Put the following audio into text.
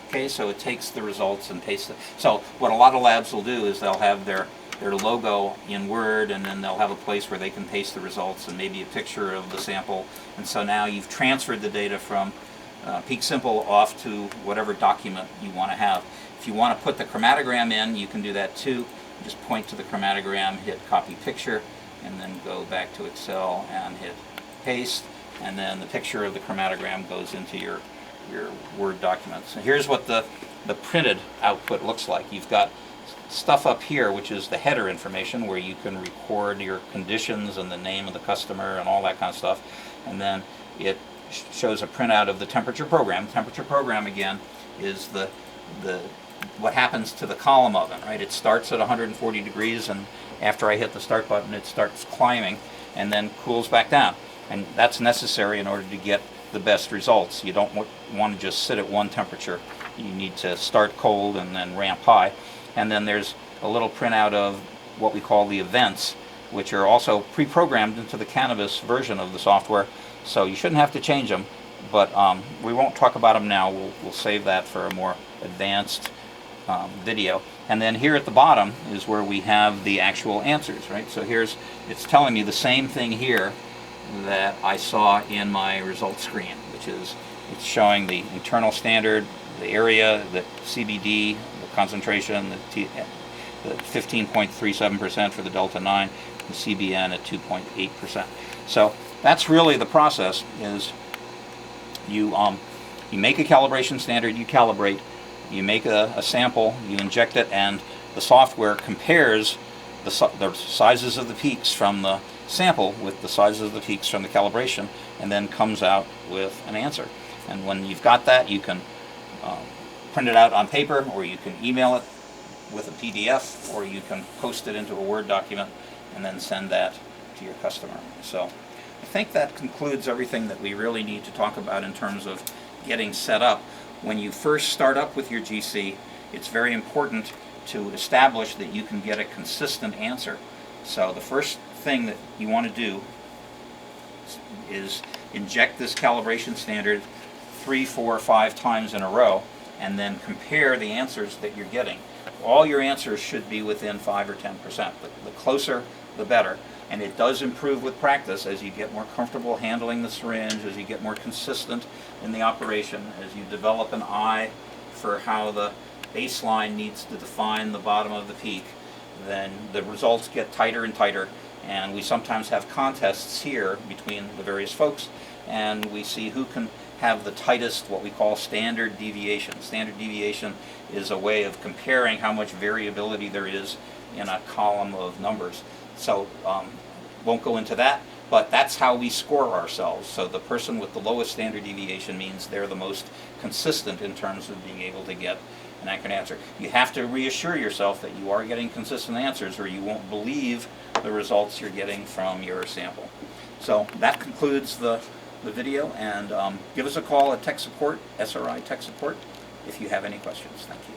Okay, so it takes the results and pastes it. So what a lot of labs will do is they'll have their logo in Word, and then they'll have a place where they can paste the results and maybe a picture of the sample. And so now you've transferred the data from PeakSimple off to whatever document you want to have. If you want to put the chromatogram in, you can do that too. Just point to the chromatogram, hit copy picture, and then go back to Excel and hit paste, and then the picture of the chromatogram goes into your Word document. So here's what the printed output looks like. You've got stuff up here, which is the header information, where you can record your conditions and the name of the customer and all that kind of stuff. And then it shows a printout of the temperature program. Temperature program, again, is the what happens to the column oven, right? It starts at 140 degrees, and after I hit the start button, it starts climbing and then cools back down. And that's necessary in order to get the best results. You don't want to just sit at one temperature. You need to start cold and then ramp high. And then there's a little printout of what we call the events, which are also pre-programmed into the Canvas version of the software. So you shouldn't have to change them, but we won't talk about them now. We'll save that for a more advanced video. And then here at the bottom is where we have the actual answers, right? So it's telling me the same thing here that I saw in my results screen, which is it's showing the internal standard, the area, the CBD, the concentration, the 15.37% for the Delta 9, and CBN at 2.8%. So that's really the process. Is you make a calibration standard, you calibrate, you make a sample, you inject it, and the software compares the sizes of the peaks from the sample with the sizes of the peaks from the calibration, and then comes out with an answer. And when you've got that, you can print it out on paper, or you can email it with a PDF, or you can post it into a Word document and then send that to your customer. So I think that concludes everything that we really need to talk about in terms of getting set up. When you first start up with your GC, it's very important to establish that you can get a consistent answer. So the first thing that you want to do is inject this calibration standard 3, 4, 5 times in a row, and then compare the answers that you're getting. All your answers should be within 5 or 10%. The closer, the better. And it does improve with practice as you get more comfortable handling the syringe, as you get more consistent in the operation, as you develop an eye for how the baseline needs to define the bottom of the peak. Then the results get tighter and tighter, and we sometimes have contests here between the various folks, and we see who can have the tightest, what we call standard deviation. Standard deviation is a way of comparing how much variability there is in a column of numbers. So won't go into that, but that's how we score ourselves. So the person with the lowest standard deviation means they're the most consistent in terms of being able to get an accurate answer. You have to reassure yourself that you are getting consistent answers, or you won't believe the results you're getting from your sample. So that concludes the video, and give us a call at Tech Support, SRI Tech Support, if you have any questions. Thank you.